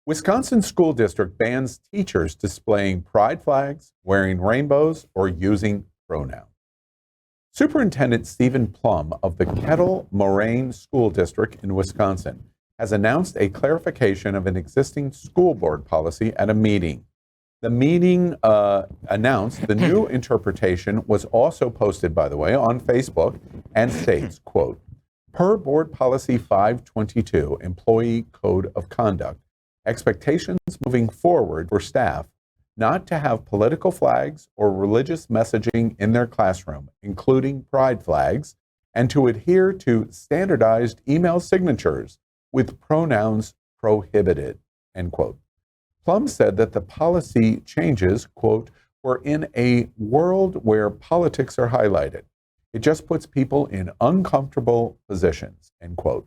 Wisconsin school district bans teachers displaying pride flags, wearing rainbows, or using pronouns. Superintendent Stephen Plum of the Kettle Moraine School District in Wisconsin has announced a clarification of an existing school board policy at a meeting. The meeting announced the new interpretation was also posted, by the way, on Facebook and states, quote, per Board Policy 522, Employee Code of Conduct, expectations moving forward for staff not to have political flags or religious messaging in their classroom, including pride flags, and to adhere to standardized email signatures with pronouns prohibited, end quote. Plum said that the policy changes, quote, were in a world where politics are highlighted. It just puts people in uncomfortable positions, end quote.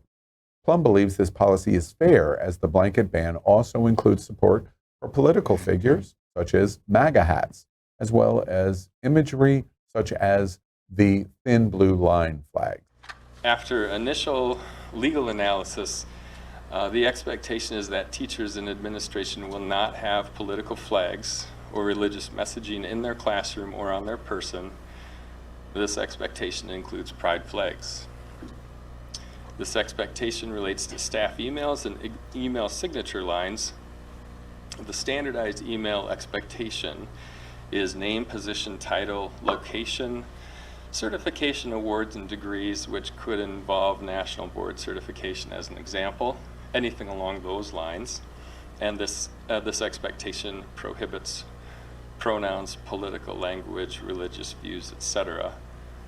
Plum believes this policy is fair as the blanket ban also includes support for political figures, such as MAGA hats, as well as imagery such as the thin blue line flag. After initial legal analysis, the expectation is that teachers and administration will not have political flags or religious messaging in their classroom or on their person. This expectation includes pride flags. This expectation relates to staff emails and email signature lines. The standardized email expectation is name, position, title, location, certification, awards, and degrees, which could involve national board certification as an example, anything along those lines. And this expectation prohibits pronouns, political language, religious views, etc.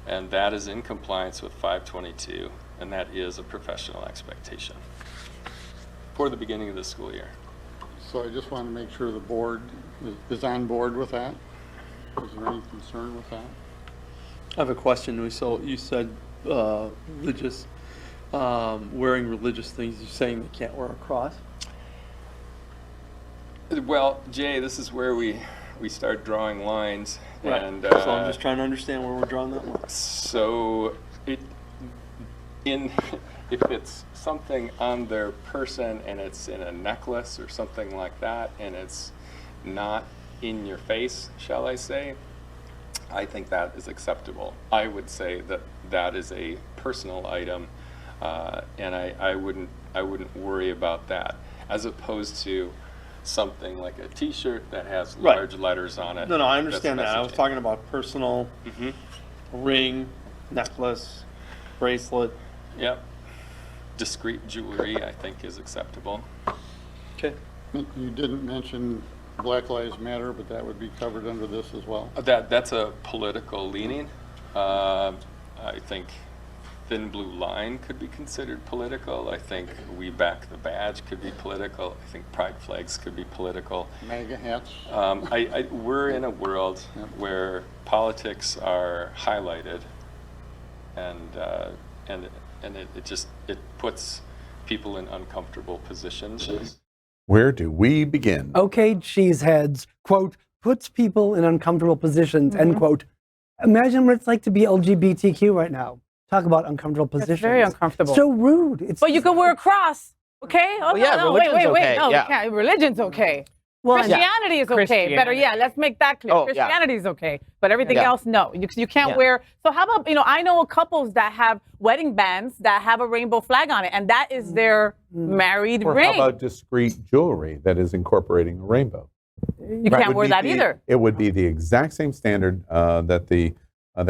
And that is in compliance with 522, and that is a professional expectation for the beginning of the school year. So I just want to make sure the board is on board with that. Is there any concern with that? I have a question. So you said religious, wearing religious things. You're saying they can't wear a cross? Well, Jay, this is where we start drawing lines. Right. And, so I'm just trying to understand where we're drawing that line. So if it's something on their person and it's in a necklace or something like that, and it's not in your face, shall I say, I think that is acceptable. I would say that that is a personal item, and I wouldn't worry about that, as opposed to something like a T-shirt that has large letters on it. No, I understand that. I was talking about personal, ring, necklace, bracelet. Yep. Discreet jewelry, I think, is acceptable. Okay. You didn't mention Black Lives Matter, but that would be covered under this as well. That's a political leaning. I think thin blue line could be considered political. I think we back the badge could be political. I think pride flags could be political. MAGA hats. We're in a world where politics are highlighted, and it puts people in uncomfortable positions. Where do we begin? Okay, cheeseheads, quote, puts people in uncomfortable positions, end quote. Imagine what it's like to be LGBTQ right now. Talk about uncomfortable positions. It's very uncomfortable. So rude. But you can wear a cross, okay? Oh, no, wait. No, you can't. Religion's okay. Well, Christianity is okay. Better, let's make that clear. Christianity is okay, but everything else, no. You can't wear. So how about, I know couples that have wedding bands that have a rainbow flag on it, and that is their married ring. Or how about discreet jewelry that is incorporating a rainbow? You can't wear that either. It would be the exact same standard that the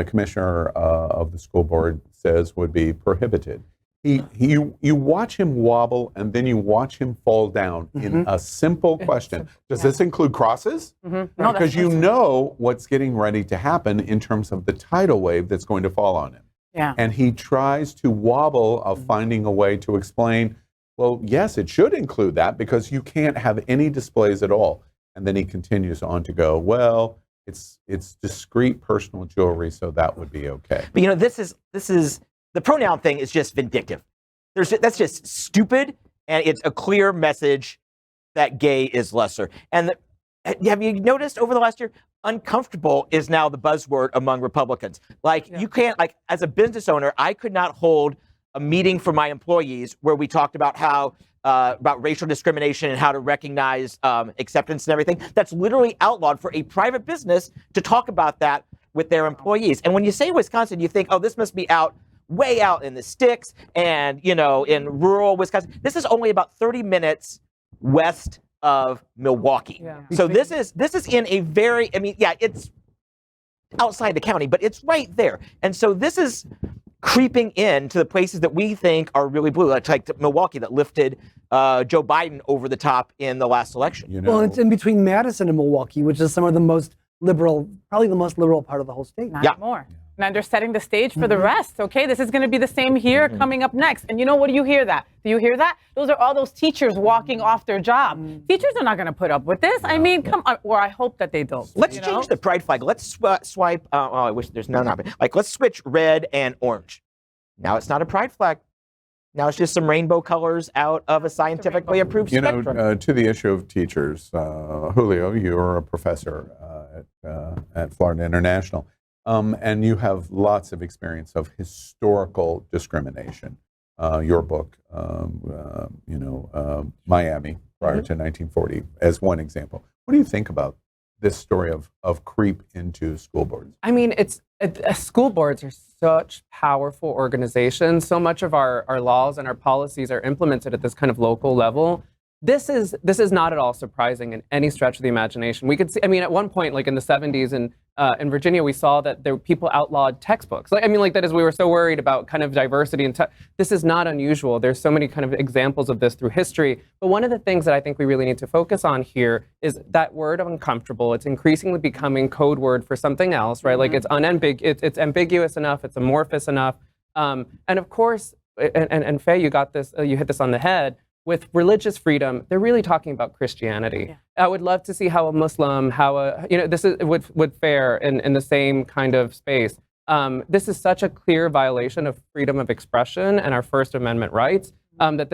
commissioner of the school board says would be prohibited. You watch him wobble and then you watch him fall down in a simple question. Does this include crosses? No, because you know what's getting ready to happen in terms of the tidal wave that's going to fall on him. Yeah. And he tries to wobble of finding a way to explain, well, yes, it should include that because you can't have any displays at all. And then he continues on to go, well, it's discreet personal jewelry, so that would be okay. But this is the pronoun thing is just vindictive. That's just stupid, and it's a clear message that gay is lesser. And have you noticed over the last year, uncomfortable is now the buzzword among Republicans. You can't, as a business owner, I could not hold a meeting for my employees where we talked about how about racial discrimination and how to recognize acceptance and everything. That's literally outlawed for a private business to talk about that with their employees. And when you say Wisconsin, you think, oh, this must be way out in the sticks and, in rural Wisconsin. This is only about 30 minutes west of Milwaukee. Yeah. So this is in a very, it's outside the county, but it's right there. And so this is creeping into the places that we think are really blue, like Milwaukee that lifted Joe Biden over the top in the last election. Well, it's in between Madison and Milwaukee, which is some of the most liberal, probably the most liberal part of the whole state. Not more. And they're setting the stage for the rest. Okay, this is going to be the same here coming up next. And what do you hear that? Do you hear that? Those are all those teachers walking off their job. Teachers are not going to put up with this. I mean, come on. Or I hope that they don't. Let's change the pride flag. Let's swipe. I wish there's none of it. Let's switch red and orange. Now it's not a pride flag. Now it's just some rainbow colors out of a scientifically approved spectrum. To the issue of teachers, Julio, you're a professor at Florida International. And you have lots of experience of historical discrimination. Your book, Miami, prior to 1940, as one example. What do you think about this story of creep into school boards? I mean, school boards are such powerful organizations. So much of our laws and our policies are implemented at this kind of local level. This is not at all surprising in any stretch of the imagination. We could see, at one point, like in the 70s in Virginia, we saw that there were people outlawed textbooks. That is, we were so worried about kind of diversity and this is not unusual. There's so many kind of examples of this through history. But one of the things that I think we really need to focus on here is that word of uncomfortable. It's increasingly becoming code word for something else, right? Like it's it's ambiguous enough, it's amorphous enough. And of course, and Fay, you got this, you hit this on the head. With religious freedom, they're really talking about Christianity. Yeah. I would love to see how a Muslim, this would fare in the same kind of space. This is such a clear violation of freedom of expression and our First Amendment rights but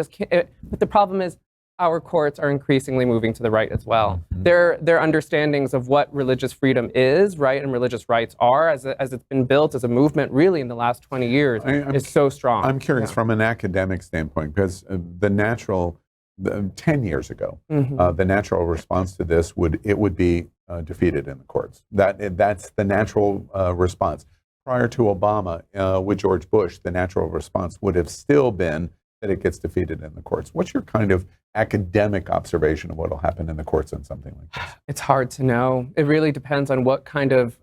the problem is our courts are increasingly moving to the right as well. Their understandings of what religious freedom is, right, and religious rights are, as it's been built as a movement really in the last 20 years, is so strong. I'm curious from an academic standpoint, because 10 years ago, the natural response to this would be defeated in the courts. That's the natural response. Prior to Obama, with George Bush, the natural response would have still been that it gets defeated in the courts. What's your kind of academic observation of what will happen in the courts on something like this? It's hard to know. It really depends on what kind of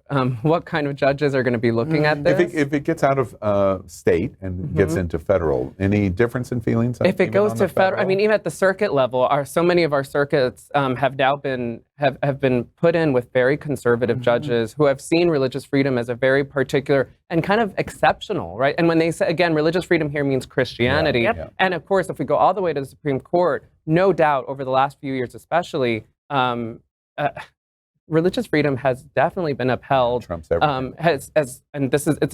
judges are going to be looking at this. If it gets out of state and gets into federal, any difference in feelings? If it goes to federal, even at the circuit level, so many of our circuits have now been put in with very conservative judges who have seen religious freedom as a very particular and kind of exceptional, right? And when they say, again, religious freedom here means Christianity. Yeah. Yep. And of course, if we go all the way to the Supreme Court, no doubt over the last few years especially, religious freedom has definitely been upheld. Trumps everything. It's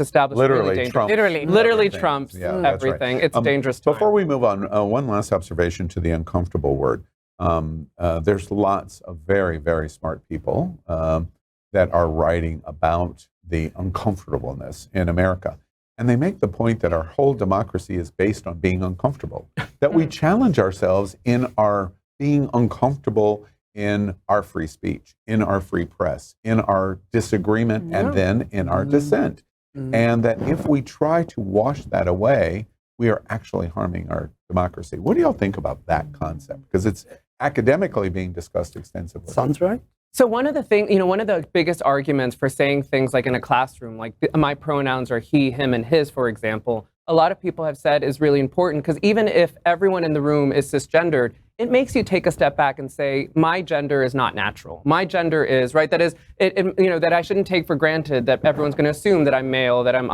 established literally really literally trumps everything. Right. It's dangerous time. Before we move on, one last observation to the uncomfortable word. There's lots of very, very smart people that are writing about the uncomfortableness in America. And they make the point that our whole democracy is based on being uncomfortable, that we challenge ourselves in our being uncomfortable in our free speech, in our free press, in our disagreement, and then in our dissent. And that if we try to wash that away, we are actually harming our democracy. What do y'all think about that concept? Because it's academically being discussed extensively. Sounds right. So one of the things, one of the biggest arguments for saying things like in a classroom, like my pronouns are he, him, and his, for example, a lot of people have said is really important because even if everyone in the room is cisgendered, it makes you take a step back and say, my gender is not natural. My gender is, right? That is, that I shouldn't take for granted that everyone's going to assume that I'm male, that I'm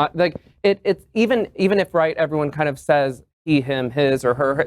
it's even if, right, everyone kind of says he, him, his, or her,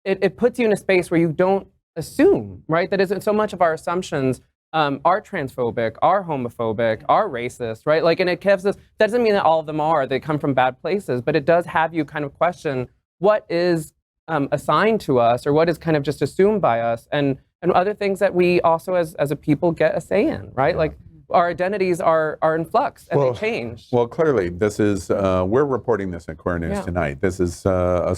it puts you in a space where you don't assume, right? That isn't so much of our assumptions are transphobic, are homophobic, are racist, right? And it gives us, that doesn't mean that all of them are, they come from bad places, but it does have you kind of question what is assigned to us or what is kind of just assumed by us and other things that we also as a people get a say in, right? Our identities are in flux and they change. Well, clearly this is, we're reporting this at Core News tonight. This is a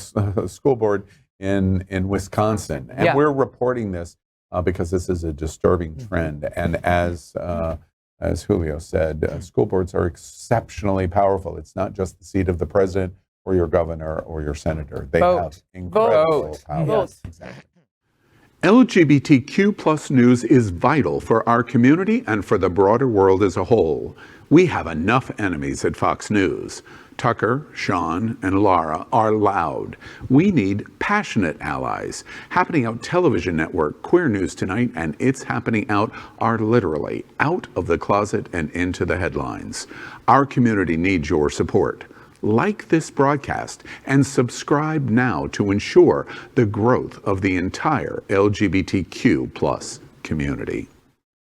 school board in Wisconsin. And we're reporting this because this is a disturbing trend. And as Julio said, school boards are exceptionally powerful. It's not just the seat of the president or your governor or your senator. They have incredible power. Vote. Exactly. LGBTQ plus news is vital for our community and for the broader world as a whole. We have enough enemies at Fox News. Tucker, Sean, and Laura are loud. We need passionate allies. Happening Out Television Network, Queer News Tonight, and It's Happening Out are literally out of the closet and into the headlines. Our community needs your support. Like this broadcast and subscribe now to ensure the growth of the entire LGBTQ plus community.